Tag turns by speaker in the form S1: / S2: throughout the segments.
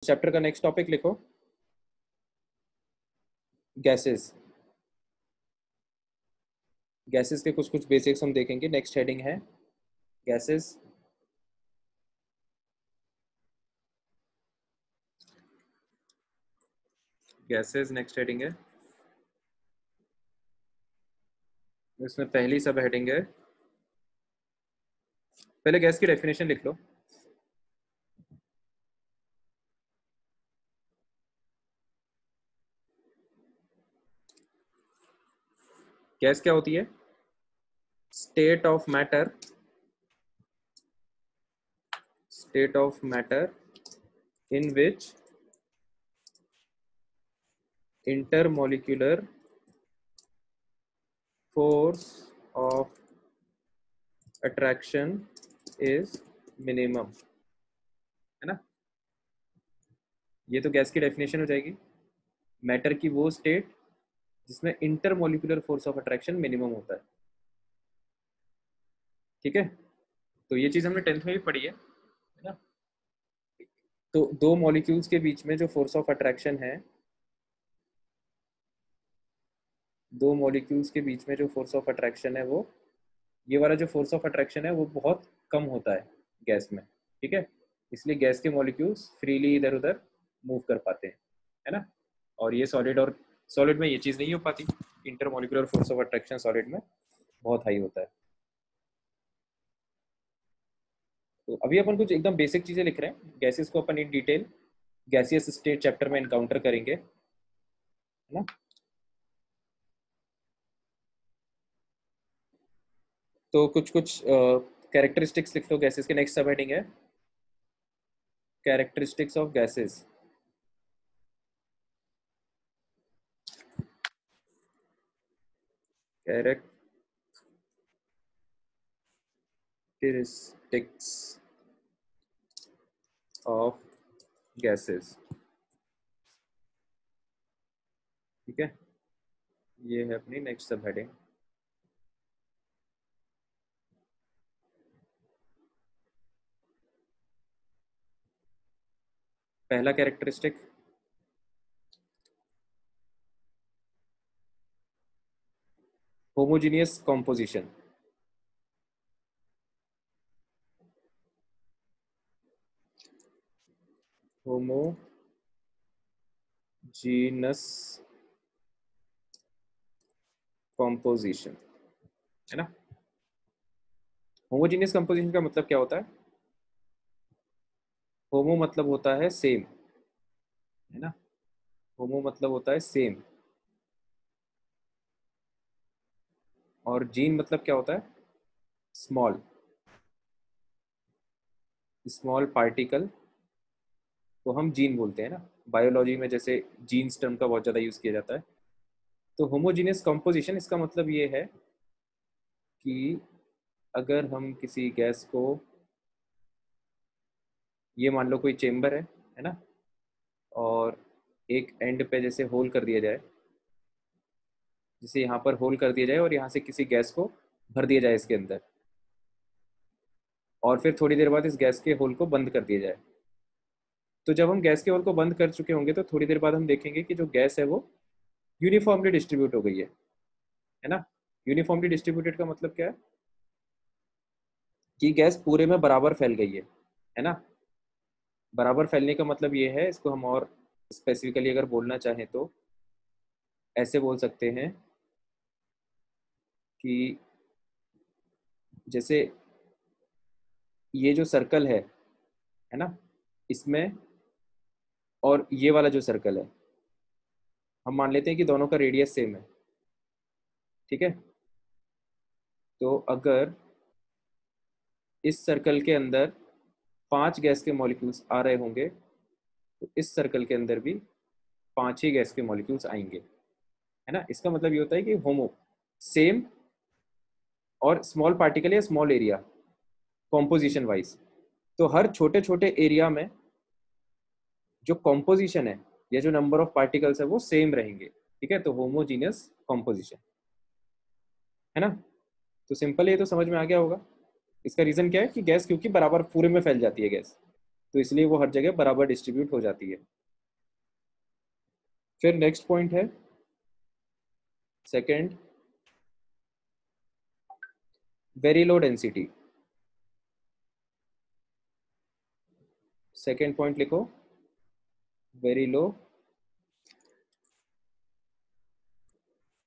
S1: Chapter का next topic लिखो, gases. Gases के कुछ कुछ बेसिक्स हम देखेंगे। नेक्स्ट हेडिंग है गैसेस। गैसेस नेक्स्ट हेडिंग है। इसमें पहली सब हेडिंग है, पहले गैस की डेफिनेशन लिख लो। गैस क्या होती है? State of matter, state of matter in which intermolecular force of attraction is minimum, है ना। ये तो गैस की डेफिनेशन हो जाएगी। मैटर की वो स्टेट जिसमें intermolecular force of attraction minimum होता है। ठीक है, तो ये चीज हमने 10th में भी पढ़ी है ना। तो दो मॉलिक्यूल्स के बीच में जो फोर्स ऑफ अट्रैक्शन है, दो मॉलिक्यूल्स के बीच में जो फोर्स ऑफ अट्रैक्शन है, वो ये वाला जो फोर्स ऑफ अट्रैक्शन है वो बहुत कम होता है गैस में। ठीक है, इसलिए गैस के मॉलिक्यूल्स फ्रीली इधर उधर मूव कर पाते हैं, है ना। और ये सॉलिड में ये चीज़ नहीं हो पाती। Intermolecular force of attraction solid में बहुत हाई होता है। तो अभी अपन कुछ एकदम बेसिक चीज़ें लिख रहे हैं। गैसेस को अपन in detail gaseous state chapter में एनकाउंटर करेंगे, है ना। तो कुछ कुछ कैरेक्टरिस्टिक्स लिख लो गैसेस के। नेक्स्ट सब हेडिंग है characteristics of gases. Characteristics of gases. ठीक है, ये है अपनी नेक्स्ट सब हेडिंग। पहला characteristic, homogeneous composition. Homogeneous composition, है ना। होमोजीनियस कॉम्पोजिशन का मतलब क्या होता है? होमो मतलब होता है सेम, है ना। होमो मतलब होता है सेम, और जीन मतलब क्या होता है? स्मॉल, स्मॉल पार्टिकल को हम जीन बोलते हैं ना। बायोलॉजी में जैसे जीन्स टर्म का बहुत ज़्यादा यूज़ किया जाता है। तो होमोजीनियस कॉम्पोजिशन इसका मतलब ये है कि अगर हम किसी गैस को, ये मान लो कोई चेम्बर है ना, और एक एंड पे जैसे होल कर दिया जाए, जैसे यहाँ पर होल कर दिया जाए और यहाँ से किसी गैस को भर दिया जाए इसके अंदर, और फिर थोड़ी देर बाद इस गैस के होल को बंद कर दिया जाए। तो जब हम गैस के होल को बंद कर चुके होंगे तो थोड़ी देर बाद हम देखेंगे कि जो गैस है वो यूनिफॉर्मली डिस्ट्रीब्यूट हो गई है ना। यूनिफॉर्मली डिस्ट्रीब्यूटेड का मतलब क्या है? कि गैस पूरे में बराबर फैल गई है ना। बराबर फैलने का मतलब ये है, इसको हम और स्पेसिफिकली अगर बोलना चाहें तो ऐसे बोल सकते हैं कि जैसे ये जो सर्कल है ना, इसमें और ये वाला जो सर्कल है, हम मान लेते हैं कि दोनों का रेडियस सेम है। ठीक है, तो अगर इस सर्कल के अंदर 5 गैस के मॉलिक्यूल्स आ रहे होंगे तो इस सर्कल के अंदर भी 5 ही गैस के मॉलिक्यूल्स आएंगे, है ना। इसका मतलब ये होता है कि होमो सेम और स्मॉल पार्टिकल या स्मॉल एरिया कॉम्पोजिशन वाइज। तो हर छोटे छोटे एरिया में जो कॉम्पोजिशन है या जो नंबर ऑफ पार्टिकल्स है वो सेम रहेंगे। ठीक है, तो होमोजीनियस कॉम्पोजिशन, है ना। तो सिंपल ये तो समझ में आ गया होगा। इसका रीजन क्या है कि गैस क्योंकि बराबर पूरे में फैल जाती है गैस, तो इसलिए वो हर जगह बराबर डिस्ट्रीब्यूट हो जाती है। फिर नेक्स्ट पॉइंट है second, very low density. Second point लिखो, very low,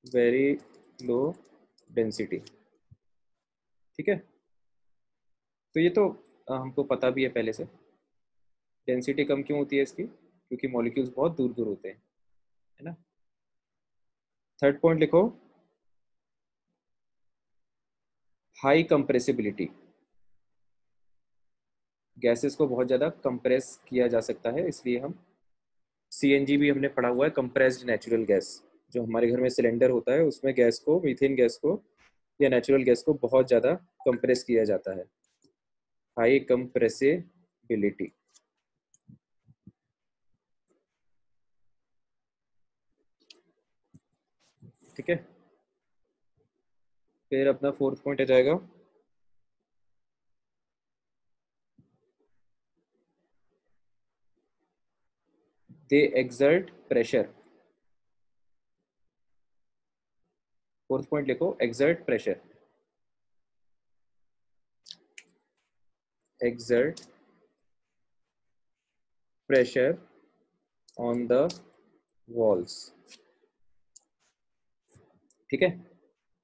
S1: very low density. ठीक है, तो ये तो हमको पता भी है पहले से। डेंसिटी कम क्यों होती है इसकी? क्योंकि मॉलिक्यूल्स बहुत दूर दूर होते हैं, है ना। थर्ड पॉइंट लिखो, हाई कंप्रेसिबिलिटी। गैसेस को बहुत ज़्यादा कंप्रेस किया जा सकता है, इसलिए हम सीएनजी भी हमने पढ़ा हुआ है, कंप्रेस्ड नेचुरल गैस। जो हमारे घर में सिलेंडर होता है उसमें गैस को, मीथेन गैस को या नेचुरल गैस को बहुत ज़्यादा कंप्रेस किया जाता है, हाई कंप्रेसिबिलिटी। ठीक है, फिर अपना फोर्थ पॉइंट आ जाएगा, दे एक्सर्ट प्रेशर। फोर्थ पॉइंट लिखो, exert pressure. Exert pressure on the walls. ठीक है,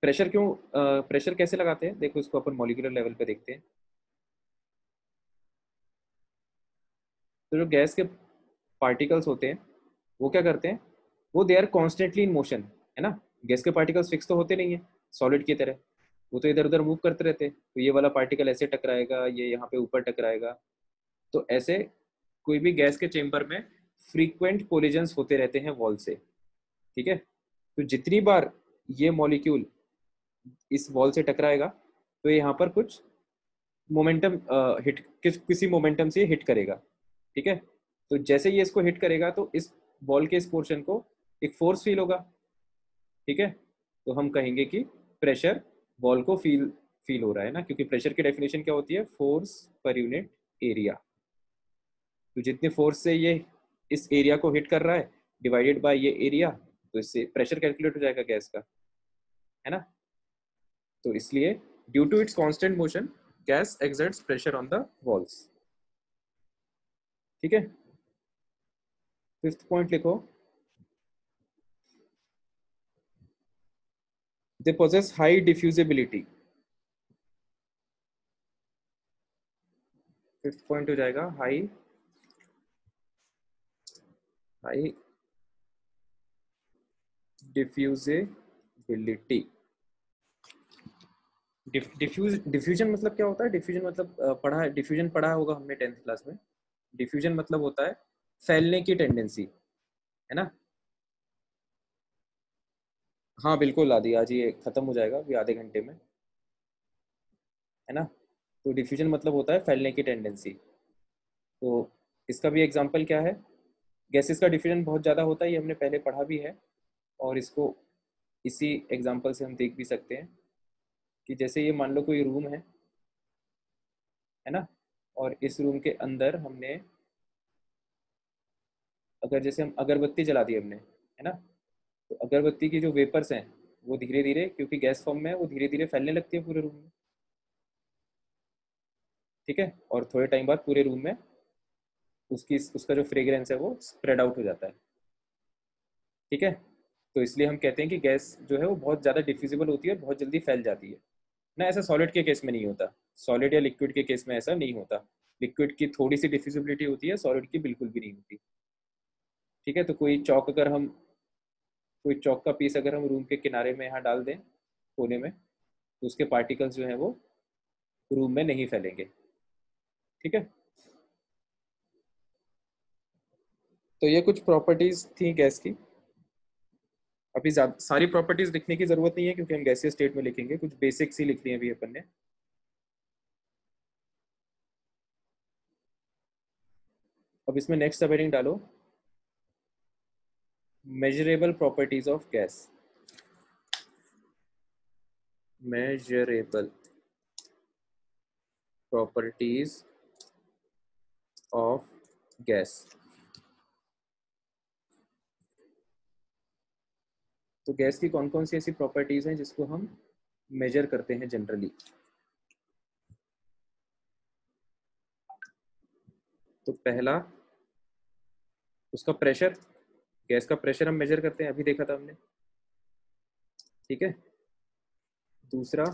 S1: प्रेशर क्यों, प्रेशर कैसे लगाते हैं देखो, इसको अपन मॉलिक्यूलर लेवल पे देखते हैं। तो जो गैस के पार्टिकल्स होते हैं वो क्या करते हैं, वो they are constantly in motion, है ना। गैस के पार्टिकल्स फिक्स तो होते नहीं है सॉलिड की तरह, वो तो इधर उधर मूव करते रहते हैं। तो ये वाला पार्टिकल ऐसे टकराएगा, ये यहाँ पे ऊपर टकराएगा। तो ऐसे कोई भी गैस के चेम्बर में फ्रीक्वेंट कोलिजन्स होते रहते हैं वॉल से। ठीक है, तो जितनी बार ये मॉलिक्यूल इस वॉल से टकराएगा तो यहाँ पर कुछ मोमेंटम हिट, किसी मोमेंटम से हिट करेगा। ठीक है, तो जैसे ये इसको हिट करेगा तो इस बॉल के इस पोर्शन को एक फोर्स फील होगा। ठीक है, तो हम कहेंगे कि प्रेशर बॉल को फील फील हो रहा है ना, क्योंकि प्रेशर की डेफिनेशन क्या होती है, फोर्स पर यूनिट एरिया। तो जितने फोर्स से ये इस एरिया को हिट कर रहा है डिवाइडेड बाय ये एरिया, तो इससे प्रेशर कैलकुलेट हो जाएगा गैस का, है ना। तो इसलिए due to its constant motion gas exerts pressure on the walls. ठीक है, फिफ्थ पॉइंट लिखो, they possess high diffusibility. Fifth point हो जाएगा हाई, हाई डिफ्यूजिबिलिटी। डिफ्यूजन मतलब क्या होता है? डिफ्यूजन मतलब पढ़ा है, डिफ्यूजन पढ़ा होगा हमने 10th क्लास में। डिफ्यूजन मतलब होता है फैलने की टेंडेंसी, है ना। हाँ बिल्कुल आदि, आज ये खत्म हो जाएगा अभी आधे घंटे में, है ना। तो डिफ्यूजन मतलब होता है फैलने की टेंडेंसी। तो इसका भी एग्जांपल क्या है, गैसेस का डिफ्यूजन बहुत ज़्यादा होता है, ये हमने पहले पढ़ा भी है। और इसको इसी एग्जांपल से हम देख भी सकते हैं कि जैसे ये मान लो कोई रूम है ना, और इस रूम के अंदर हमने, अगर जैसे हम अगरबत्ती जला दी हमने, है ना, तो अगरबत्ती की जो वेपर्स हैं वो धीरे धीरे, क्योंकि गैस फॉर्म में है, वो धीरे धीरे फैलने लगती है पूरे रूम में। ठीक है, और थोड़े टाइम बाद पूरे रूम में उसकी उसका जो फ्रेग्रेंस है वो स्प्रेड आउट हो जाता है। ठीक है, तो इसलिए हम कहते हैं कि गैस जो है वो बहुत ज़्यादा डिफ्यूजिबल होती है और बहुत जल्दी फैल जाती है ना। ऐसा सॉलिड के केस में नहीं होता, सॉलिड या लिक्विड के केस में ऐसा नहीं होता। लिक्विड की थोड़ी सी डिफ्यूजिबिलिटी होती है, सॉलिड की बिल्कुल भी नहीं होती। ठीक है, तो कोई चौक का पीस अगर हम रूम के किनारे में यहाँ डाल दें कोने में, तो उसके पार्टिकल्स जो हैं वो रूम में नहीं फैलेंगे। ठीक है, तो ये कुछ प्रॉपर्टीज थी गैस की। अभी सारी प्रॉपर्टीज लिखने की जरूरत नहीं है क्योंकि हम गैसीय स्टेट में लिखेंगे, कुछ बेसिक्स ही लिखनी है अभी अपन ने। अब इसमें नेक्स्ट सब हेडिंग डालो, measurable properties of gas. Measurable properties of gas. तो गैस की कौन कौन सी ऐसी प्रॉपर्टीज हैं जिसको हम मेजर करते हैं जनरली? तो पहला उसका प्रेशर, गैस का प्रेशर हम मेजर करते हैं, अभी देखा था हमने, ठीक है। दूसरा,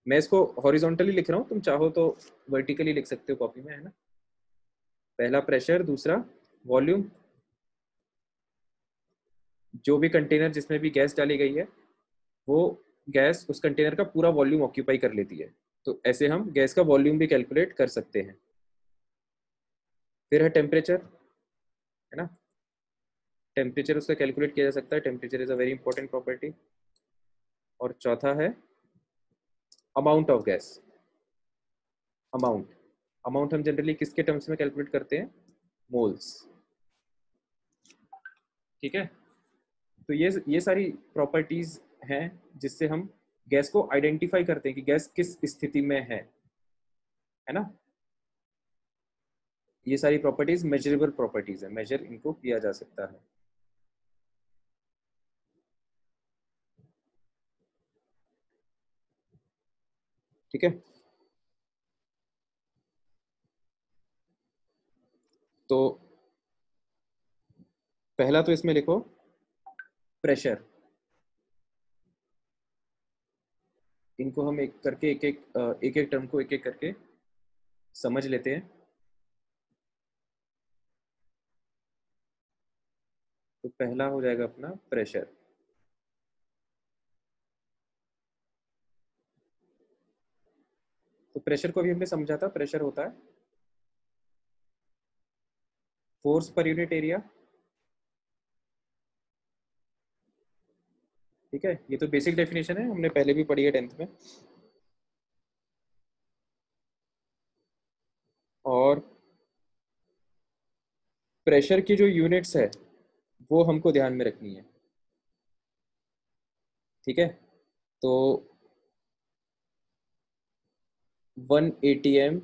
S1: मैं इसको हॉरिजॉन्टली लिख रहा हूँ, तुम चाहो तो वर्टिकली लिख सकते हो कॉपी में, है ना। पहला प्रेशर, दूसरा वॉल्यूम, जो भी कंटेनर जिसमें भी गैस डाली गई है वो गैस उस कंटेनर का पूरा वॉल्यूम ऑक्यूपाई कर लेती है, तो ऐसे हम गैस का वॉल्यूम भी कैलकुलेट कर सकते हैं। फिर है टेम्परेचर, है ना, टेम्परेचर उसका कैलकुलेट किया जा सकता है, temperature is a very important property. और चौथा है amount of gas. Amount, amount हम जनरली किसके टर्म्स में कैलकुलेट करते हैं? मोल्स, ठीक है। तो ये सारी प्रॉपर्टीज हैं जिससे हम गैस को आइडेंटिफाई करते हैं कि गैस किस स्थिति में है ना। ये सारी प्रॉपर्टीज मेजरेबल प्रॉपर्टीज है, मेजर इनको किया जा सकता है। ठीक है, तो पहला तो इसमें लिखो प्रेशर, इनको हम एक करके एक एक टर्म को एक एक करके समझ लेते हैं। तो पहला हो जाएगा अपना प्रेशर। तो प्रेशर को भी हमने समझा था, प्रेशर होता है फोर्स पर यूनिट एरिया, ठीक है। ये तो बेसिक डेफिनेशन है, हमने पहले भी पढ़ी है 10th में। और प्रेशर की जो यूनिट्स है वो हमको ध्यान में रखनी है, ठीक है। तो 1 atm,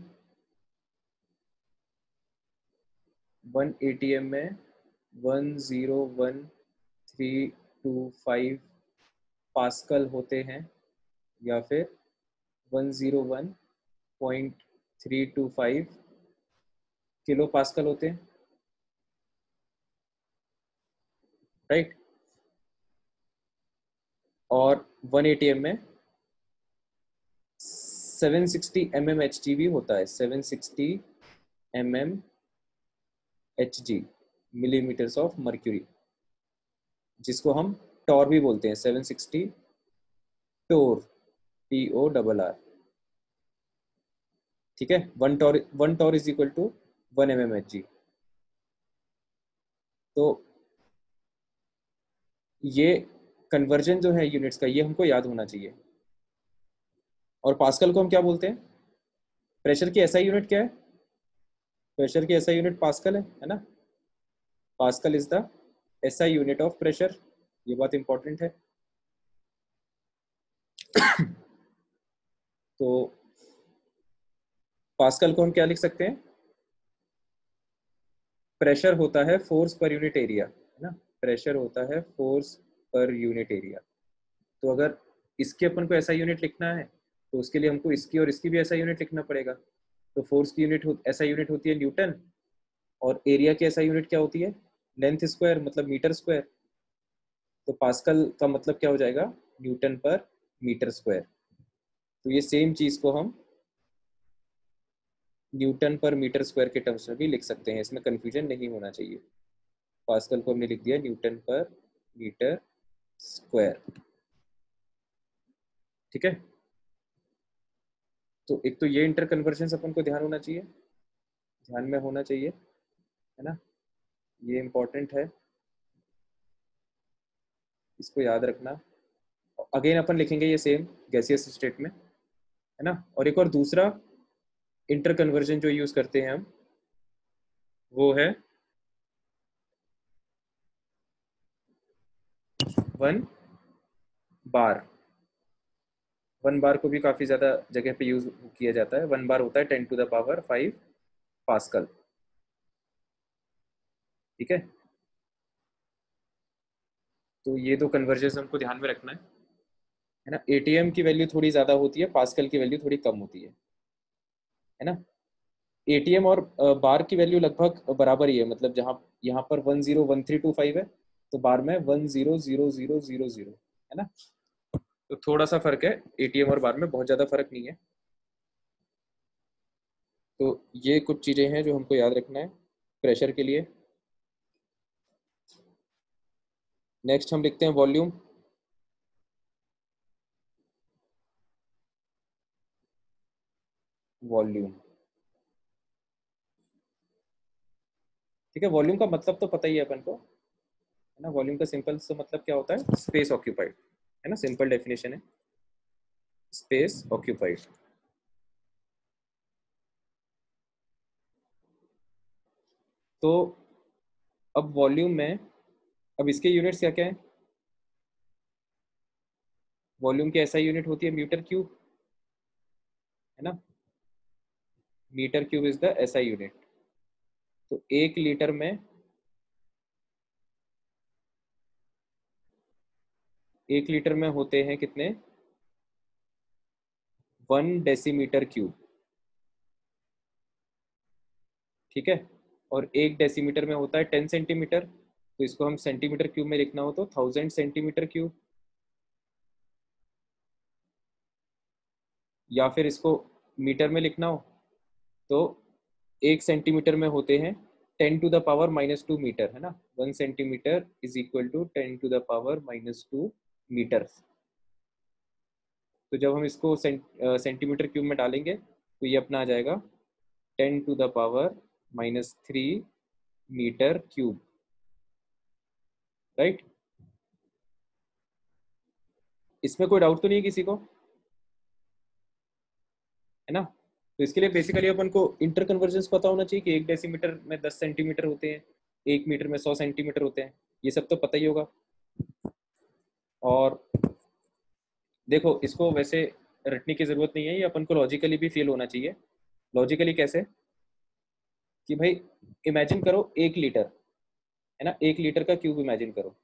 S1: 1 atm में 101,325 पास्कल होते हैं, या फिर 101.325 किलो पास्कल होते हैं, राइट। और 1 atm में 760 mm Hg भी होता है, 760 mm Hg, millimetres of mercury, जिसको हम टॉर भी बोलते हैं, 760 टोर, TORR, ठीक है। One torr is equal to 1 mmHg। तो ये कन्वर्जन जो है यूनिट्स का, ये हमको याद होना चाहिए। और पास्कल को हम क्या बोलते हैं? प्रेशर की एसआई यूनिट क्या है? प्रेशर की एसआई यूनिट पास्कल है ना। Pascal is the SI unit of pressure, ये बात इंपॉर्टेंट है। तो पास्कल को हम क्या लिख सकते हैं? प्रेशर होता है फोर्स पर यूनिट एरिया, है ना। प्रेशर होता है फोर्स पर यूनिट एरिया। तो अगर इसके अपन को ऐसा यूनिट लिखना है तो उसके लिए हमको इसकी और इसकी भी ऐसा यूनिट लिखना पड़ेगा। तो फोर्स की यूनिट ऐसा यूनिट होती है न्यूटन, और एरिया की ऐसा यूनिट क्या होती है? लेंथ स्क्वायर, मतलब मीटर स्क्वायर। तो पास्कल का मतलब क्या हो जाएगा? न्यूटन पर मीटर स्क्वायर। तो ये सेम चीज को हम न्यूटन पर मीटर स्क्वायर के टर्म्स में भी लिख सकते हैं, इसमें कंफ्यूजन नहीं होना चाहिए। पास्कल को हमने लिख दिया न्यूटन पर मीटर स्क्वायर, ठीक है। तो एक तो ये इंटर कन्वर्जन अपन को ध्यान होना चाहिए, ध्यान में होना चाहिए, है ना, ये इंपॉर्टेंट है, इसको याद रखना। अगेन अपन लिखेंगे ये सेम गैसियस स्टेट में, है ना। और एक और दूसरा इंटर कन्वर्जन जो यूज करते हैं हम, वो है 1 बार। 1 बार को भी काफी ज्यादा जगह पे यूज किया जाता है। 1 बार होता है 10⁵ पास्कल। ठीक है, तो ये दो कन्वर्जन हमको ध्यान में रखना है ना। एटीएम की वैल्यू थोड़ी ज़्यादा होती है, पास्कल की वैल्यू थोड़ी कम होती है ना। एटीएम और बार की वैल्यू लगभग बराबर ही है, मतलब जहाँ यहाँ पर 101325 है, तो बार में 100000 है ना। तो थोड़ा सा फर्क है, एटीएम और बार में बहुत ज़्यादा फर्क नहीं है। तो ये कुछ चीज़ें हैं जो हमको याद रखना है प्रेशर के लिए। नेक्स्ट हम लिखते हैं वॉल्यूम। वॉल्यूम, ठीक है। वॉल्यूम का मतलब तो पता ही है अपन को, है ना। वॉल्यूम का सिंपल सा मतलब क्या होता है, स्पेस ऑक्यूपाइड, है ना। सिंपल डेफिनेशन है, स्पेस ऑक्यूपाइड। तो अब वॉल्यूम में, अब इसके यूनिट्स क्या क्या है। वॉल्यूम की ऐसा यूनिट होती है मीटर क्यूब, है ना। Metre cube is the SI unit. तो 1 लीटर में, 1 लीटर में होते हैं कितने, 1 डेसीमीटर क्यूब। ठीक है, और 1 डेसीमीटर में होता है 10 सेंटीमीटर, तो इसको हम सेंटीमीटर क्यूब में लिखना हो तो 1000 सेंटीमीटर क्यूब। या फिर इसको मीटर में लिखना हो तो 1 सेंटीमीटर में होते हैं 10⁻⁻²मीटर, है ना। 1 सेंटीमीटर इज इक्वल टू 10⁻⁻²मीटर। तो जब हम इसको सेंटीमीटर क्यूब में डालेंगे तो ये अपना आ जाएगा 10⁻³ मीटर क्यूब, राइट। इसमें कोई डाउट तो नहीं है किसी को, है ना। तो इसके लिए बेसिकली अपन को इंटर कन्वर्जन पता होना चाहिए कि 1 डेसीमीटर में 10 सेंटीमीटर होते हैं, 1 मीटर में 100 सेंटीमीटर होते हैं, ये सब तो पता ही होगा। और देखो, इसको वैसे रटने की जरूरत नहीं है, ये अपन को लॉजिकली भी फील होना चाहिए। लॉजिकली कैसे, कि भाई इमेजिन करो 1 लीटर, है ना, 1 लीटर का क्यूब इमेजिन करो।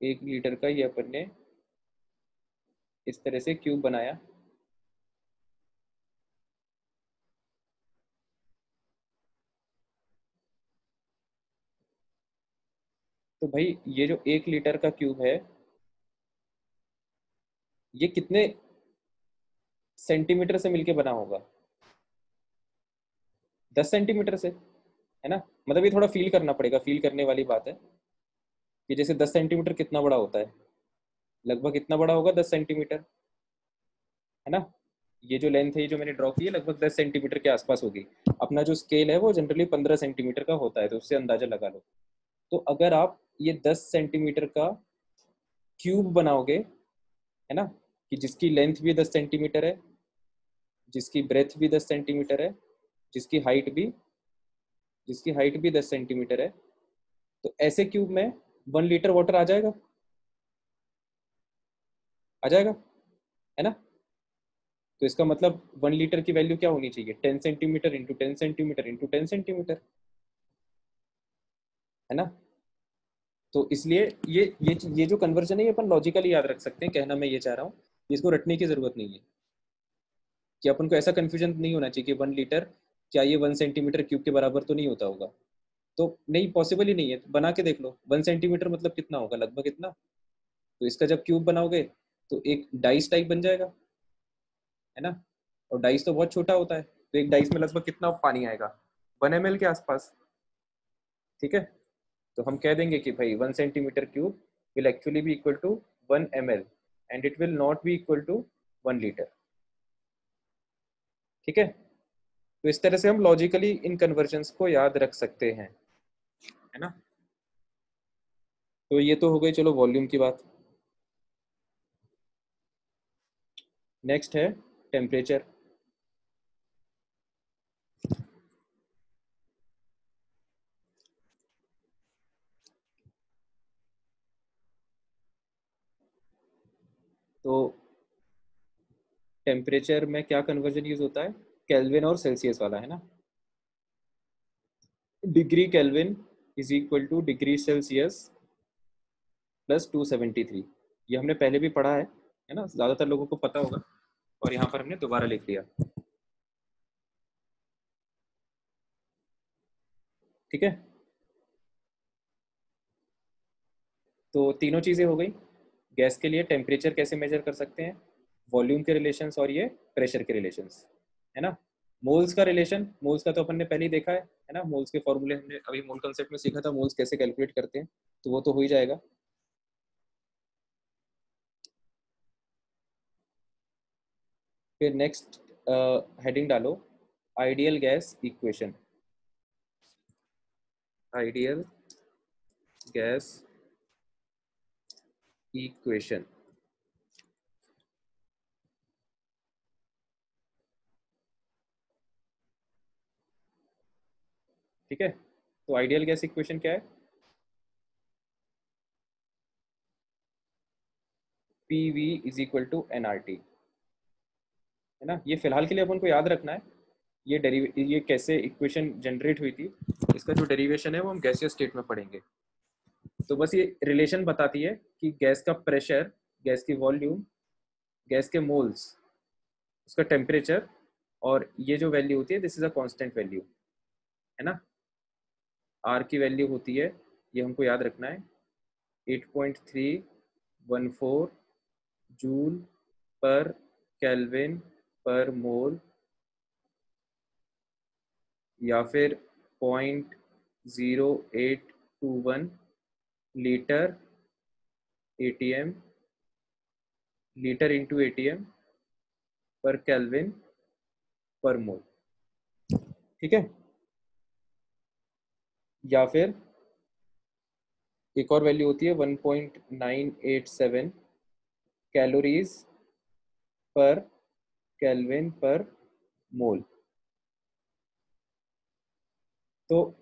S1: 1 लीटर का ये अपन ने इस तरह से क्यूब बनाया। तो भाई ये जो 1 लीटर का क्यूब है, ये कितने सेंटीमीटर से मिलके बना होगा, 10 सेंटीमीटर से, है ना। मतलब ये थोड़ा फील करना पड़ेगा, फील करने वाली बात है कि जैसे 10 सेंटीमीटर कितना बड़ा होता है, लगभग इतना बड़ा होगा 10 सेंटीमीटर, है ना। ये जो लेंथ है, ये जो मैंने ड्रॉ की है, लगभग 10 सेंटीमीटर के आसपास होगी। अपना जो स्केल है वो जनरली 15 सेंटीमीटर का होता है, तो उससे अंदाजा लगा लो। तो अगर आप ये 10 सेंटीमीटर का क्यूब बनाओगे, है ना, कि जिसकी लेंथ भी 10 सेंटीमीटर है, जिसकी ब्रेथ भी 10 सेंटीमीटर है, जिसकी हाइट भी जिसकी हाइट भी 10 सेंटीमीटर है, तो ऐसे क्यूब में 1 लीटर वाटर आ जाएगा, आ जाएगा, है ना। तो इसका मतलब 1 लीटर की वैल्यू क्या होनी चाहिए, 10 centimetre into 10 centimetre into 10 centimetre, है ना। तो इसलिए ये जो कन्वर्जन है, ये अपन लॉजिकली याद रख सकते हैं, कहना मैं ये चाह रहा हूँ। इसको रटने की जरूरत नहीं है, कि अपन को ऐसा कंफ्यूजन नहीं होना चाहिए कि 1 लीटर क्या ये 1 सेंटीमीटर क्यूब के बराबर तो नहीं होता होगा। तो नहीं, पॉसिबल ही नहीं है, तो बना के देख लो 1 सेंटीमीटर मतलब कितना होगा, लगभग इतना। तो इसका जब क्यूब बनाओगे तो एक डाइस टाइप बन जाएगा, है ना। और डाइस तो बहुत छोटा होता है, तो एक डाइस में लगभग कितना पानी आएगा, 1 ml के आसपास। ठीक है, तो हम कह देंगे कि भाई 1 centimetre cube will actually be equal to 1 ml, and it will not be equal to 1 litre. ठीक है, तो इस तरह से हम लॉजिकली इन कन्वर्जन्स को याद रख सकते हैं, है ना। तो ये तो हो गई चलो वॉल्यूम की बात। नेक्स्ट है टेम्परेचर। तो टेम्परेचर में क्या कन्वर्जन यूज होता है, केल्विन और सेल्सियस वाला, है ना। Degree kelvin is equal two degree Celsius plus 273। ये हमने पहले भी पढ़ा है ना, ज़्यादातर लोगों को पता होगा, और यहाँ पर हमने दोबारा लिख लिया। ठीक है, तो तीनों चीज़ें हो गई। गैस के लिए टेम्परेचर कैसे मेजर कर सकते हैं, वॉल्यूम के रिलेशंस और ये प्रेशर के रिलेशंस, है ना। मोल्स का रिलेशन, मोल्स का तो अपन ने पहले ही देखा है ना। मोल्स के फॉर्मूले हमने अभी मोल कंसेप्ट में सीखा था, मोल्स कैसे कैलकुलेट करते हैं, तो वो तो हो ही जाएगा। फिर नेक्स्ट हेडिंग डालो, ideal gas equation. Ideal gas equation, ठीक है। तो आइडियल गैस इक्वेशन क्या है, P V is equal to N R T, है ना। ये फिलहाल के लिए अपन को याद रखना है। ये कैसे इक्वेशन जनरेट हुई थी, इसका जो डेरिवेशन है वो हम गैसियस स्टेट में पढ़ेंगे। तो बस ये रिलेशन बताती है कि गैस का प्रेशर, गैस की वॉल्यूम, गैस के मोल्स, उसका टेम्परेचर, और ये जो वैल्यू होती है this is a constant value, है ना। आर की वैल्यू होती है, ये हमको याद रखना है, 8.314 जूल पर केल्विन पर मोल, या फिर 0.0821 litre ATM, litre into ATM पर केल्विन पर मोल, ठीक है। या फिर एक और वैल्यू होती है 1.987 कैलोरीज पर केल्विन पर मोल। तो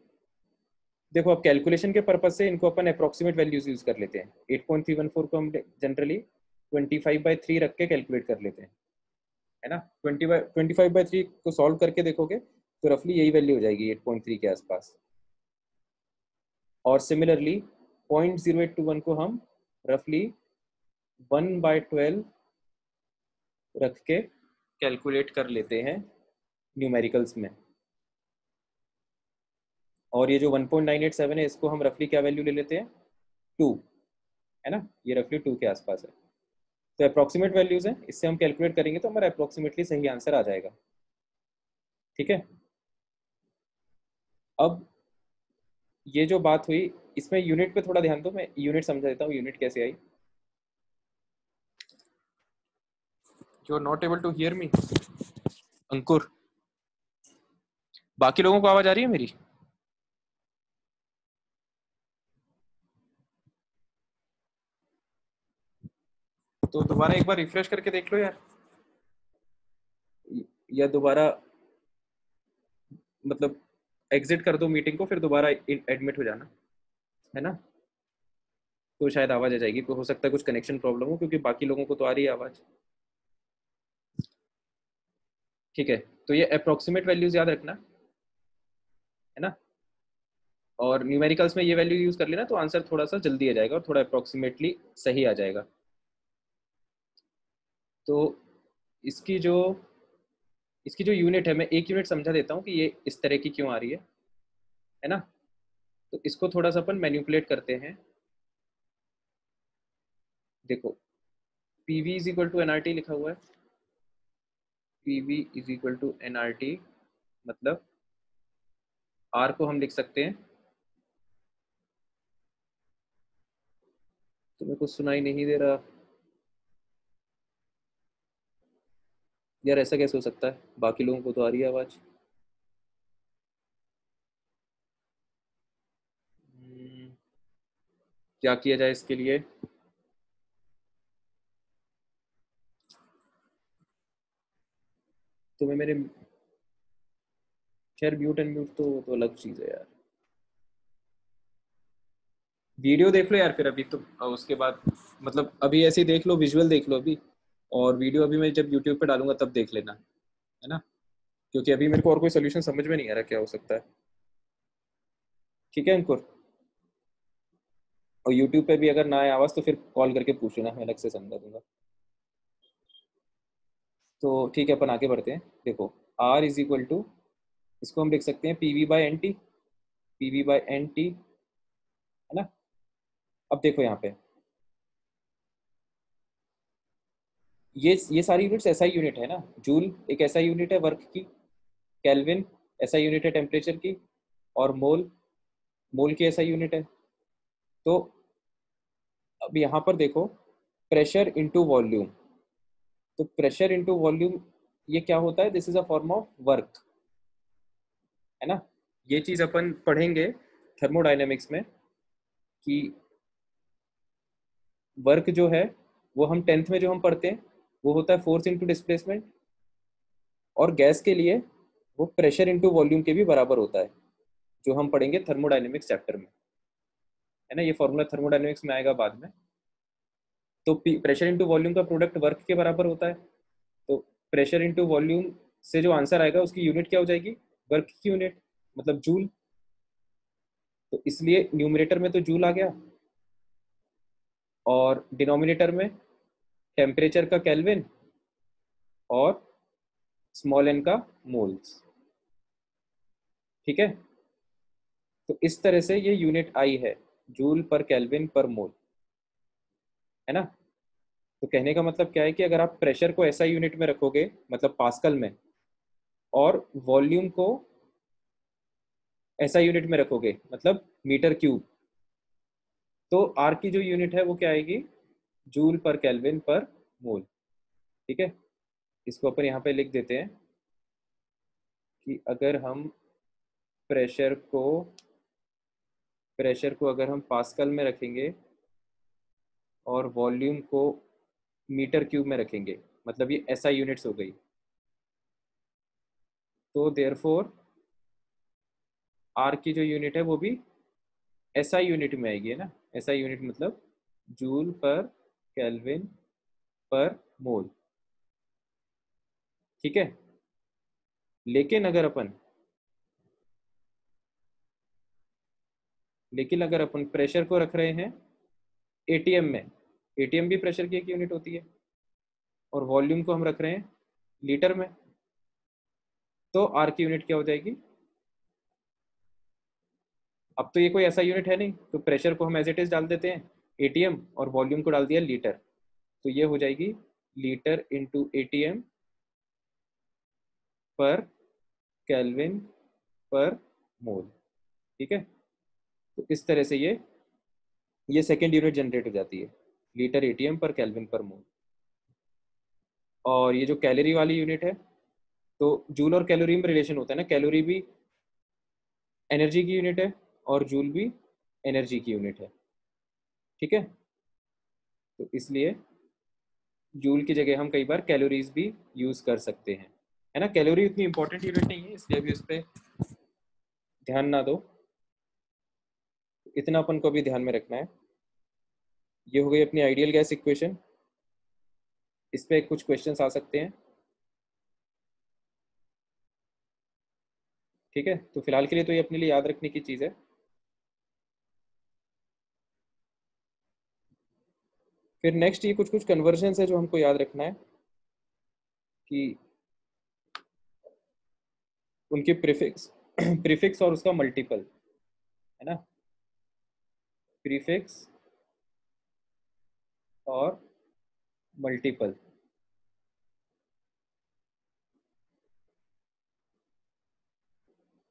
S1: देखो, अब कैलकुलेशन के पर्पज से इनको अपन अप्रोक्सीमेट वैल्यूज यूज कर लेते हैं। 8.314 को हम जनरली 25/3 रख के कैलकुलेट कर लेते हैं, है ना। 25/3 को सॉल्व करके देखोगे तो रफली यही वैल्यू हो जाएगी 8.3 के आसपास। और सिमिलरली 0.0821 को हम रफली 1/12 रख के कैलकुलेट कर लेते हैं न्यूमेरिकल्स में। और ये जो 1.987 है इसको हम रफली क्या वैल्यू ले लेते हैं, 2, है ना। ये रफली 2 के आसपास है। तो अप्रोक्सीमेट वैल्यूज हैं, इससे हम कैलकुलेट करेंगे तो हमारा अप्रोक्सीमेटली सही आंसर आ जाएगा, ठीक है। अब ये जो बात हुई, इसमें यूनिट पे थोड़ा ध्यान दो, मैं यूनिट समझा देता हूँ, यूनिट कैसे आई। You are not able to hear me, Ankur. बाकी लोगों को आवाज आ रही है मेरी? तो दोबारा एक बार रिफ्रेश करके देख लो यार, या दोबारा मतलब एग्जिट कर दो मीटिंग को, फिर दोबारा एडमिट हो जाना, है ना। तो शायद आवाज आ जाएगी, तो हो सकता है कुछ कनेक्शन प्रॉब्लम हो, क्योंकि बाकी लोगों को तो आ रही है आवाज, ठीक है। तो ये अप्रोक्सीमेट वैल्यूज याद रखना, है ना। और न्यूमेरिकल्स में ये वैल्यू यूज कर लेना तो आंसर थोड़ा सा जल्दी आ जाएगा और थोड़ा अप्रोक्सीमेटली सही आ जाएगा। तो इसकी जो इसकी जो यूनिट है, मैं एक यूनिट समझा देता हूँ कि ये इस तरह की क्यों आ रही है ना। तो इसको थोड़ा सा अपन मैनिपुलेट करते हैं। देखो, P V is equal to N R T लिखा हुआ है, P V is equal to N R T, मतलब आर को हम लिख सकते हैं, तो मेरे को सुनाई नहीं दे रहा यार, ऐसा कैसे हो सकता है, बाकी लोगों को तो आ रही है आवाज। क्या किया जाए इसके लिए, तो मैं मेरे खैर म्यूट एंड म्यूट तो अलग चीज है यार। वीडियो देख लो यार फिर अभी तो, उसके बाद मतलब अभी ऐसे ही देख लो, विजुअल देख लो अभी, और वीडियो अभी मैं जब यूट्यूब पे डालूंगा तब देख लेना, है ना, क्योंकि अभी मेरे को और कोई सोल्यूशन समझ में नहीं आ रहा क्या हो सकता है। ठीक है अंकुर, और यूट्यूब पे भी अगर ना आए आवाज़ तो फिर कॉल करके पूछ लेना, मैं अलग से समझा दूंगा। तो ठीक है, अपन आगे बढ़ते हैं। देखो, आर इज इक्वल टू, इसको हम लिख सकते हैं P V by N T, P V by N T, है ना। अब देखो यहाँ पे, ये सारी यूनिट्स एसआई यूनिट है ना। जूल एक ऐसा यूनिट है वर्क की, केल्विन ऐसा यूनिट है टेम्परेचर की, और मोल, मोल की ऐसा यूनिट है। तो अब यहाँ पर देखो, प्रेशर इनटू वॉल्यूम, तो प्रेशर इनटू वॉल्यूम ये क्या होता है, this is a form of work, है ना। ये चीज अपन पढ़ेंगे थर्मोडायनेमिक्स में कि वर्क जो है वो हम टेंथ में जो हम पढ़ते हैं वो होता है फोर्स इनटू डिस्प्लेसमेंट, और गैस के लिए वो प्रेशर इनटू वॉल्यूम के भी बराबर होता है, जो हम पढ़ेंगे थर्मोडायनेमिक्स चैप्टर में, है ना। ये फॉर्मूला थर्मोडायनेमिक्स में आएगा बाद में। तो प्रेशर इनटू वॉल्यूम का प्रोडक्ट वर्क के बराबर होता है। तो प्रेशर इनटू वॉल्यूम से जो आंसर आएगा उसकी यूनिट क्या हो जाएगी, वर्क की यूनिट, मतलब जूल। तो इसलिए न्यूमरेटर में तो जूल आ गया, और डिनोमिनेटर में टेम्परेचर का केल्विन, और स्मॉल एन का मोल्स। ठीक है, तो इस तरह से ये यूनिट आई है, जूल पर केल्विन पर मोल, है ना। तो कहने का मतलब क्या है कि अगर आप प्रेशर को ऐसा यूनिट में रखोगे, मतलब पास्कल में, और वॉल्यूम को ऐसा यूनिट में रखोगे, मतलब मीटर क्यूब, तो आर की जो यूनिट है वो क्या आएगी, जूल पर केल्विन पर मोल। ठीक है, इसको अपन यहाँ पे लिख देते हैं कि अगर हम प्रेशर को प्रेशर को अगर हम पास्कल में रखेंगे और वॉल्यूम को मीटर क्यूब में रखेंगे, मतलब ये एसआई यूनिट्स हो गई, तो देयरफॉर आर की जो यूनिट है वो भी एसआई यूनिट में आएगी, है ना। एसआई यूनिट मतलब जूल पर केल्विन पर मोल। ठीक है, लेकिन अगर अपन प्रेशर को रख रहे हैं एटीएम में, एटीएम भी प्रेशर की एक यूनिट होती है, और वॉल्यूम को हम रख रहे हैं लीटर में, तो आर की यूनिट क्या हो जाएगी। अब तो ये कोई ऐसा यूनिट है नहीं, तो प्रेशर को हम एज इट इज डाल देते हैं एटीएम, और वॉल्यूम को डाल दिया लीटर, तो ये हो जाएगी लीटर इंटू एटीएम पर केल्विन पर मोल। ठीक है, तो इस तरह से ये सेकेंड यूनिट जनरेट हो जाती है, लीटर एटीएम पर केल्विन पर मोल। और ये जो कैलोरी वाली यूनिट है, तो जूल और कैलोरी में रिलेशन होता है ना, कैलोरी भी एनर्जी की यूनिट है और जूल भी एनर्जी की यूनिट है। ठीक है, तो इसलिए जूल की जगह हम कई बार कैलोरीज भी यूज कर सकते हैं, है ना। कैलोरी उतनी इंपॉर्टेंट यूनिट नहीं है, इसलिए अभी उस पर ध्यान ना दो, इतना अपन को भी ध्यान में रखना है। ये हो गई अपनी आइडियल गैस इक्वेशन, इस पे कुछ क्वेश्चंस आ सकते हैं। ठीक है, तो फिलहाल के लिए तो ये अपने लिए याद रखने की चीज़ है। फिर नेक्स्ट ये कुछ कुछ कन्वर्जन्स है जो हमको याद रखना है कि उनके प्रीफिक्स प्रीफिक्स और उसका मल्टीपल, है ना, प्रीफिक्स और मल्टीपल।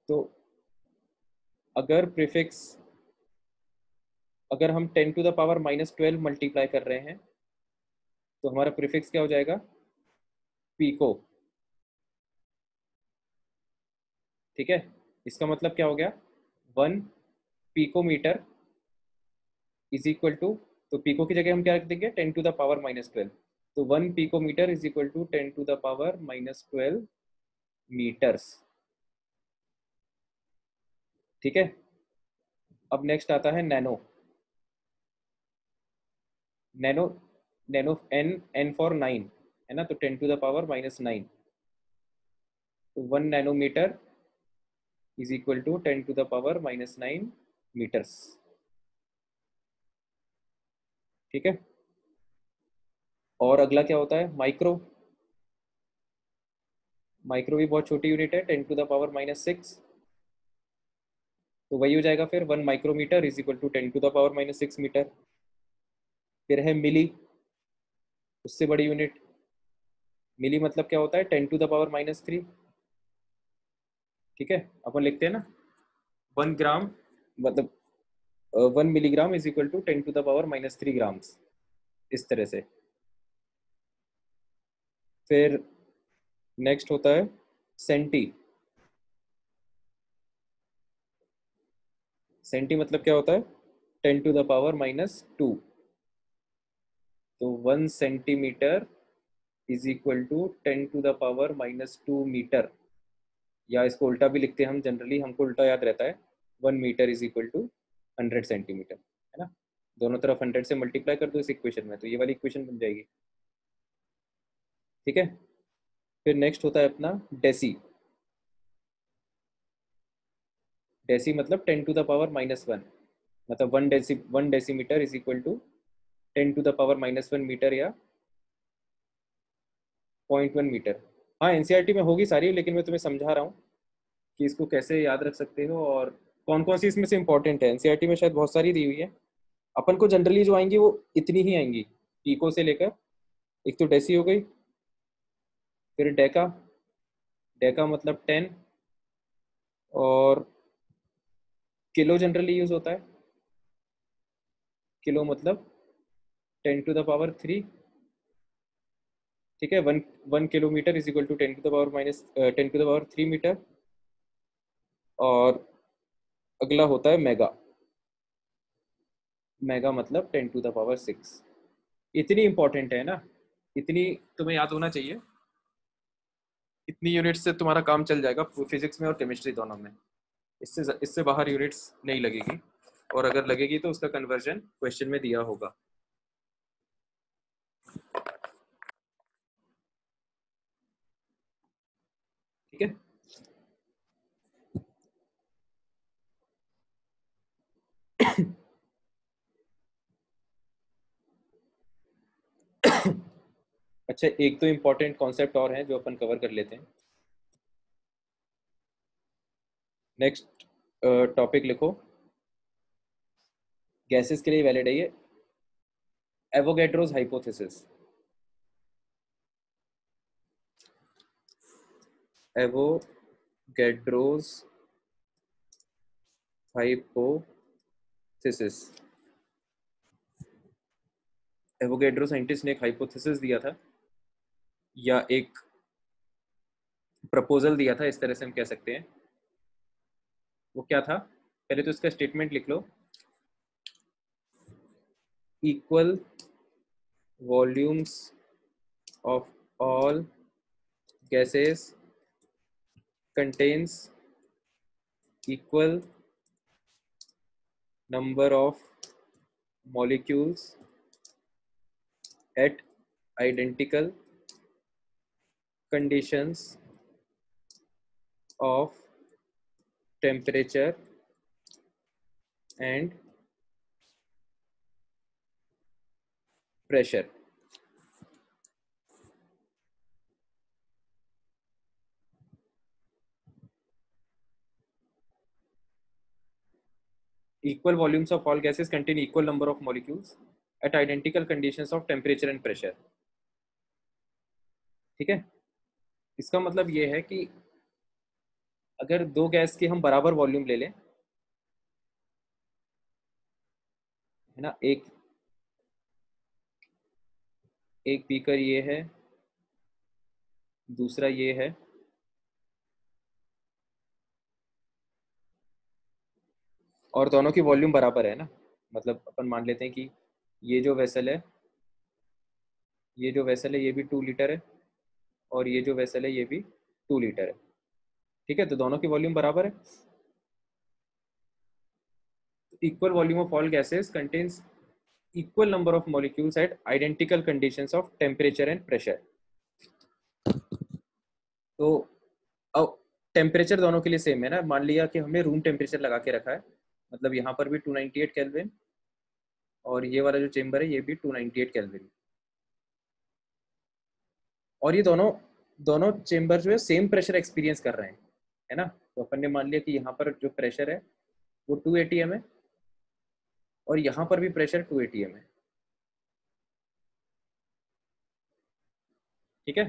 S1: तो अगर प्रीफिक्स, अगर हम 10⁻⁻12 मल्टीप्लाई कर रहे हैं तो हमारा प्रीफिक्स क्या हो जाएगा, पीको। ठीक है, इसका मतलब क्या हो गया, 1 पिकोमीटर इज इक्वल टू, तो पिको की जगह हम क्या रख देंगे, 10⁻⁻12, तो 1 picometre is equal to 10⁻⁻12 metres. ठीक है, अब नेक्स्ट आता है nano. Nano, nano N, N for 9, है ना, तो 10⁻⁻⁹ तो 1 nanometre is equal to 10⁻⁻⁹ metres. ठीक है, और अगला क्या होता है, माइक्रो। माइक्रो भी बहुत छोटी यूनिट है, 10⁻⁻⁶, तो वही हो जाएगा फिर 1 micrometre is equal to 10⁻⁻⁶ metre. फिर है मिली, उससे बड़ी यूनिट। मिली मतलब क्या होता है, 10⁻⁻3। ठीक है, अपन लिखते हैं ना 1 ग्राम, मतलब 1 milligram is equal to 10⁻⁻³ grams, इस तरह से। फिर नेक्स्ट होता है सेंटी। सेंटी मतलब क्या होता है, 10⁻⁻²। तो 1 centimetre is equal to 10⁻⁻² metre, या इसको उल्टा भी लिखते हैं हम, जनरली हमको उल्टा याद रहता है, 1 metre is equal to 100 centimetre, है ना। दोनों तरफ 100 से मल्टीप्लाई कर दो इस इक्वेशन में, तो ये वाली इक्वेशन बन जाएगी। ठीक है, फिर नेक्स्ट होता है अपना डेसी। डेसी मतलब 10⁻⁻⁻1, मतलब 1 decimetre is equal to 10⁻⁻1 metre या 0.1 मीटर। हाँ, एनसीईआरटी में होगी सारी, लेकिन मैं तुम्हें समझा रहा हूँ कि इसको कैसे याद रख सकते हो और कौन कौन सी इसमें से इंपॉर्टेंट है। एनसीईआरटी में शायद बहुत सारी दी हुई है, अपन को जनरली जो आएंगी वो इतनी ही आएंगी, पीको से लेकर। एक तो डेसी हो गई, फिर डेका। डेका मतलब 10, और किलो जनरली यूज होता है। किलो मतलब 10⁻³ ठीक है, 1 kilometre is equal to 10⁻³ metre. और अगला होता है मेगा। मेगा मतलब 10⁻⁶। इतनी इंपॉर्टेंट है ना, इतनी तुम्हें याद होना चाहिए। इतनी यूनिट्स से तुम्हारा काम चल जाएगा फिजिक्स में और केमिस्ट्री दोनों में। इससे बाहर यूनिट्स नहीं लगेगी, और अगर लगेगी तो उसका कन्वर्जन क्वेश्चन में दिया होगा। ठीक है, अच्छा, एक तो इम्पोर्टेंट कॉन्सेप्ट और है जो अपन कवर कर लेते हैं। नेक्स्ट टॉपिक लिखो, गैसेस के लिए वैलिड है ये, Avogadro's hypothesis. Avogadro's hypothesis. Avogadro scientist ने एक हाइपोथेसिस दिया था, या एक प्रपोजल दिया था, इस तरह से हम कह सकते हैं। वो क्या था, पहले तो इसका स्टेटमेंट लिख लो। Equal volumes of all gases contains equal number of molecules at identical conditions of temperature and pressure। Equal volumes of all gases contain equal number of molecules at identical conditions of temperature and pressure। ठीक है, इसका मतलब ये है कि अगर दो gas के हम बराबर वॉल्यूम ले लें, है ना, एक एक बीकर ये है, दूसरा ये है, और दोनों की वॉल्यूम बराबर है ना, मतलब अपन मान लेते हैं कि ये जो वेसल है, ये जो वेसल है ये भी 2 लीटर है, और ये जो वेसल है ये भी 2 लीटर है। ठीक है, तो दोनों की वॉल्यूम बराबर है। Equal volume of all gases contains equal number of molecules at identical conditions of temperature and pressure। तो अब टेम्परेचर दोनों के लिए सेम है ना, मान लिया कि हमने रूम टेम्परेचर लगा के रखा है, मतलब यहाँ पर भी 298 केल्विन और ये वाला जो चेम्बर है ये भी 298 केल्विन, और ये दोनों दोनों चेम्बर जो है सेम प्रेशर एक्सपीरियंस कर रहे हैं, है ना। तो अपन ने मान लिया कि यहाँ पर जो प्रेशर है वो 2 atm है और यहाँ पर भी प्रेशर 2 atm है, ठीक है।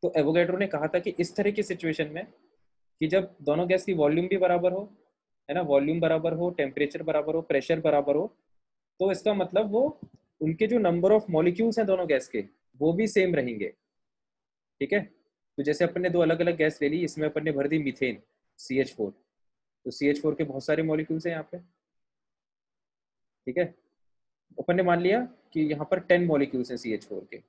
S1: तो एवोगैड्रो ने कहा था कि इस तरह की सिचुएशन में कि जब दोनों गैस की वॉल्यूम भी बराबर हो, है ना, वॉल्यूम बराबर हो, टेम्परेचर बराबर हो, प्रेशर बराबर हो, तो इसका मतलब वो उनके जो नंबर ऑफ मॉलिक्यूल्स हैं दोनों गैस के वो भी सेम रहेंगे, ठीक है। तो जैसे अपन ने दो अलग अलग गैस ले ली, इसमें अपन ने भर दी मीथेन CH4, तो CH4 के बहुत सारे मॉलिक्यूल्स हैं यहाँ पे, ठीक है। अपन ने मान लिया कि यहाँ पर 10 मॉलिक्यूल्स हैं CH4 के,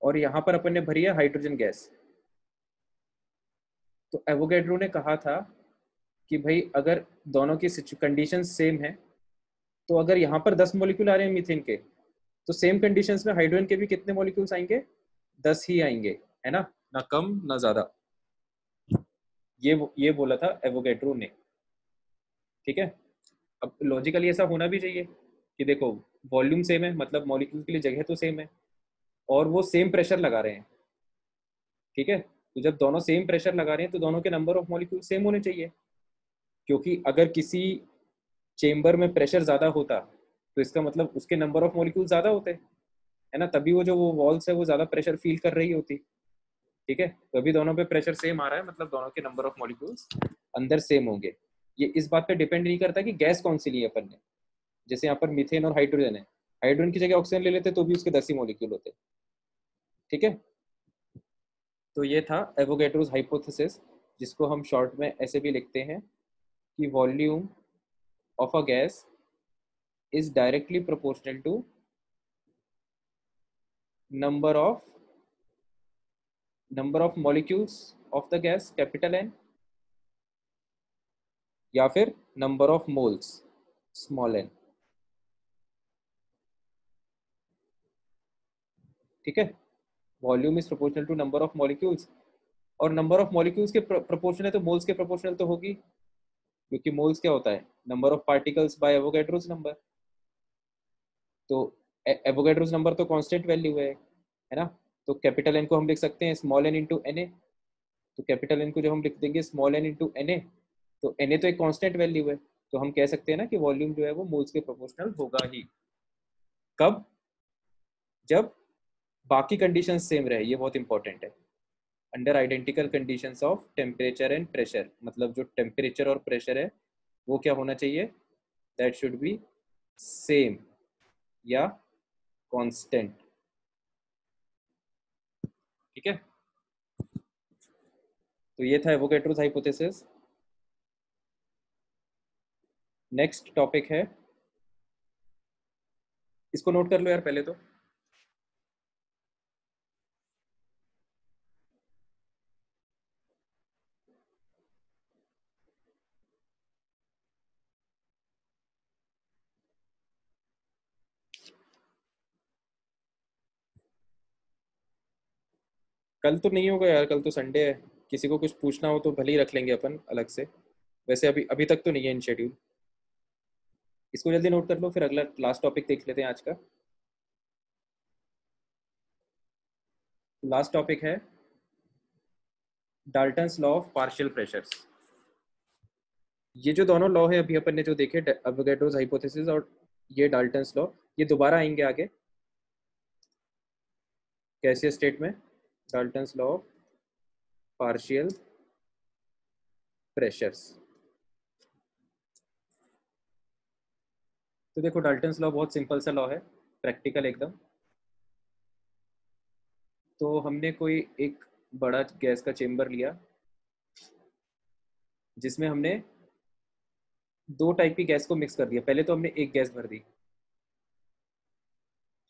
S1: और यहाँ पर अपन ने भरी है हाइड्रोजन गैस। तो एवोगैड्रो ने कहा था कि भाई अगर दोनों की कंडीशन सेम है, तो अगर यहाँ पर 10 मॉलिक्यूल आ रहे हैं मीथेन के, तो सेम कंडीशंस में हाइड्रोजन के भी कितने मॉलिक्यूल्स आएंगे, 10 ही आएंगे, है ना, ना कम ना ज्यादा। ये बोला था एवोगैड्रो ने, ठीक है। अब लॉजिकली ऐसा होना भी चाहिए कि देखो वॉल्यूम सेम है, मतलब मॉलिक्यूल के लिए जगह तो सेम है, और वो सेम प्रेशर लगा रहे हैं, ठीक है। तो जब दोनों सेम प्रेशर लगा रहे हैं तो दोनों के नंबर ऑफ मॉलिक्यूल सेम होने चाहिए, क्योंकि अगर किसी चेम्बर में प्रेशर ज्यादा होता तो इसका मतलब उसके नंबर ऑफ मॉलिक्यूल ज्यादा होते, है ना, तभी वो जो वो वॉल्स है वो ज्यादा प्रेशर फील कर रही होती, ठीक है। तो अभी दोनों पे प्रेशर सेम आ रहा है, मतलब दोनों के नंबर ऑफ मॉलिक्यूल्स अंदर सेम होंगे। ये इस बात पे डिपेंड नहीं करता कि गैस कौन सी ली है अपन ने, जैसे यहाँ पर मीथेन और हाइड्रोजन है, हाइड्रोजन की जगह ऑक्सीजन ले लेते तो भी उसके 10 ही मॉलिक्यूल होते, ठीक है। तो ये था एवोगैड्रोस हाइपोथेसिस, जिसको हम शॉर्ट में ऐसे भी लिखते हैं कि volume of a gas is directly proportional to number of molecules of the gas capital N, या फिर number of moles small N, ठीक है। Volume is proportional to number of molecules, और नंबर ऑफ मॉलिक्यूल्स के proportional है तो moles के proportional तो होगी, क्योंकि मोल्स क्या होता है, number of particles by Avogadro's number. तो एवोगैड्रोस नंबर तो कांस्टेंट वैल्यू है ना। तो कैपिटल एन को हम लिख सकते हैं small N into N A, तो कैपिटल एन को जब हम लिख देंगे small N into N A, तो एन ए तो एक कांस्टेंट वैल्यू है, तो हम कह सकते हैं ना कि वॉल्यूम जो है वो मोल्स के प्रोपोर्शनल होगा ही। कब, जब बाकी कंडीशन सेम रहे, ये बहुत इंपॉर्टेंट है। Under identical conditions of temperature and pressure, मतलब जो टेम्परेचर और प्रेशर है वो क्या होना चाहिए, दैट शुड बी सेम या कांस्टेंट, ठीक है। तो ये था एवोगैड्रोस हाइपोथेसिस। नेक्स्ट टॉपिक है, इसको नोट कर लो यार पहले तो। कल तो नहीं होगा यार, कल तो संडे है, किसी को कुछ पूछना हो तो भले ही रख लेंगे अपन अलग से, वैसे अभी अभी तक तो नहीं है इन शेड्यूल। इसको जल्दी नोट कर लो, फिर अगला लास्ट टॉपिक देख लेते हैं आज का। लास्ट टॉपिक है Dalton's law of partial pressures. ये जो दोनों लॉ है अभी अपन ने जो देखे, एवोगैड्रोस हाइपोथेसिस और ये डाल्टन्स लॉ, ये दोबारा आएंगे आगे कैसे स्टेट में, Dalton's law of partial pressures. तो देखो डाल्टन्स लॉ बहुत सिंपल सा लॉ है, प्रैक्टिकल एकदम। तो हमने कोई एक बड़ा गैस का चेम्बर लिया, जिसमें हमने दो टाइप की गैस को मिक्स कर दिया, पहले तो हमने एक गैस भर दी,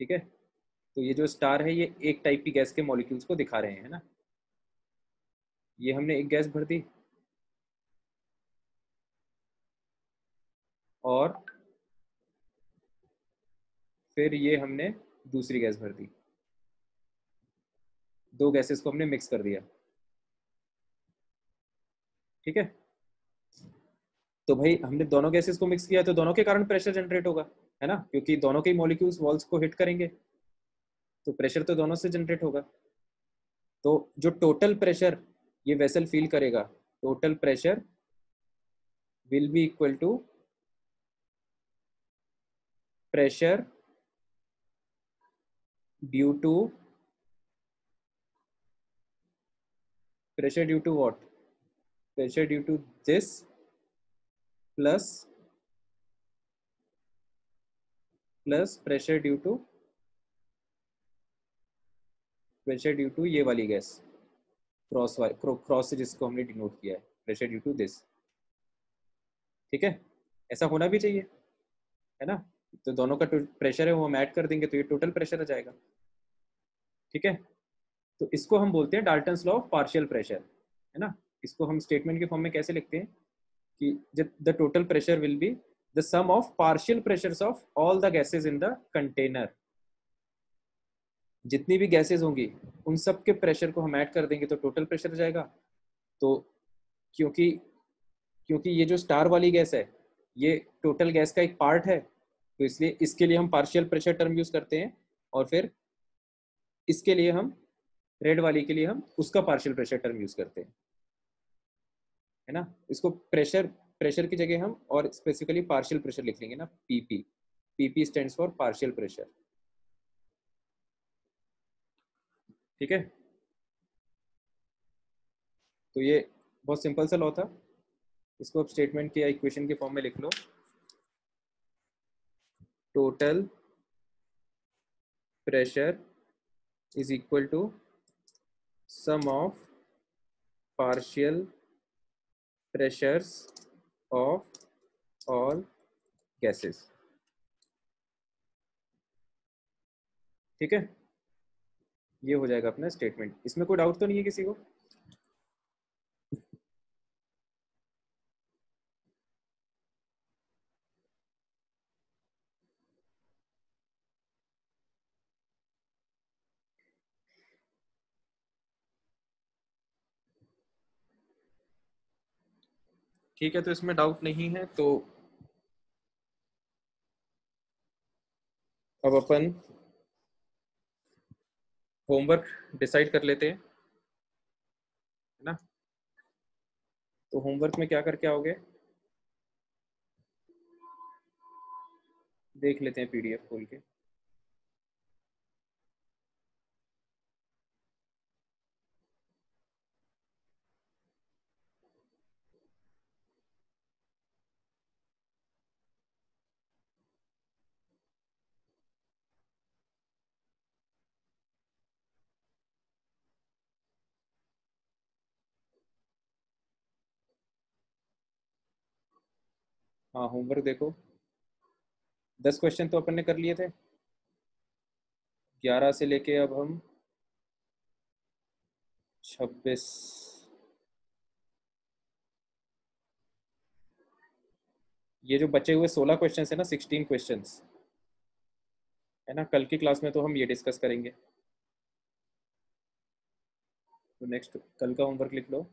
S1: ठीक है। तो ये जो स्टार है ये एक टाइप की गैस के मॉलिक्यूल्स को दिखा रहे हैं, है ना। ये हमने एक गैस भर दी, और फिर ये हमने दूसरी गैस भर दी, दो गैसेस को हमने मिक्स कर दिया, ठीक है। तो भाई हमने दोनों गैसेस को मिक्स किया तो दोनों के कारण प्रेशर जनरेट होगा, है ना, क्योंकि दोनों के मॉलिक्यूल्स वॉल्स को हिट करेंगे, तो प्रेशर तो दोनों से जनरेट होगा। तो जो टोटल प्रेशर ये वेसल फील करेगा, total pressure will be equal to pressure due to pressure due to what? Pressure due to this plus pressure due to ये वाली गैस क्रॉस से जिसको हमने डिनोट किया है, प्रेशर ड्यू टू दिस, ठीक है। ऐसा होना भी चाहिए, है ना। तो दोनों का प्रेशर है वो हम ऐड कर देंगे तो ये टोटल प्रेशर आ जाएगा, ठीक है। तो इसको हम बोलते हैं Dalton's law of partial pressure, है ना। इसको हम स्टेटमेंट के फॉर्म में कैसे लिखते हैं कि the total pressure will be the sum of partial pressures of all the gases in the container. जितनी भी गैसेस होंगी उन सब के प्रेशर को हम ऐड कर देंगे तो टोटल प्रेशर आ जाएगा। तो क्योंकि क्योंकि ये जो स्टार वाली गैस है ये टोटल गैस का एक पार्ट है, तो इसलिए इसके लिए हम पार्शियल प्रेशर टर्म यूज करते हैं, और फिर इसके लिए हम रेड वाली के लिए हम उसका पार्शियल प्रेशर टर्म यूज करते हैं, है ना। इसको प्रेशर प्रेशर की जगह हम और स्पेसिफिकली पार्शियल प्रेशर लिख लेंगे ना, PP. PP stands for partial pressure, ठीक है। तो ये बहुत सिंपल सा लॉ था, इसको अब स्टेटमेंट के या इक्वेशन के फॉर्म में लिख लो। Total pressure is equal to sum of partial pressures of all gases, ठीक है। ये हो जाएगा अपना स्टेटमेंट। इसमें कोई डाउट तो नहीं है किसी को? ठीक है, तो इसमें डाउट नहीं है तो अब अपन होमवर्क डिसाइड कर लेते हैं, है ना। तो होमवर्क में क्या करके आओगे देख लेते हैं पीडीएफ खोल के। हाँ होमवर्क देखो, 10 क्वेश्चन तो अपन ने कर लिए थे, 11 से लेके अब हम 26। ये जो बचे हुए 16 क्वेश्चन है ना, 16 क्वेश्चन, है ना, कल की क्लास में तो हम ये डिस्कस करेंगे। तो नेक्स्ट कल का होमवर्क लिख लो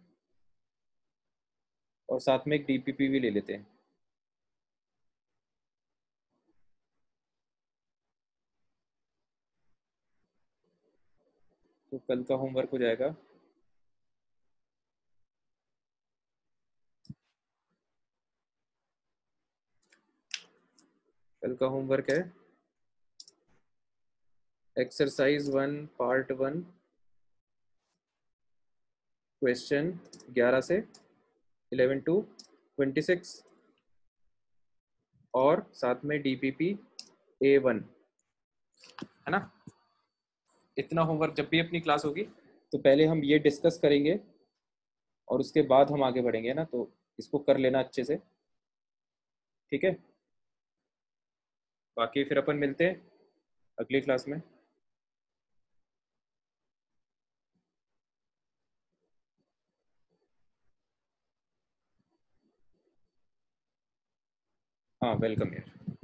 S1: और साथ में एक डीपीपी भी ले लेते हैं। तो कल का होमवर्क हो जाएगा कल का होमवर्क है एक्सरसाइज 1 पार्ट 1 क्वेश्चन 11 से 11 टू 26, और साथ में डीपीपी A1, है ना। इतना होमवर्क जब भी अपनी क्लास होगी तो पहले हम ये डिस्कस करेंगे और उसके बाद हम आगे बढ़ेंगे ना, तो इसको कर लेना अच्छे से, ठीक है। बाकी फिर अपन मिलते हैं अगली क्लास में। हाँ वेलकम यार।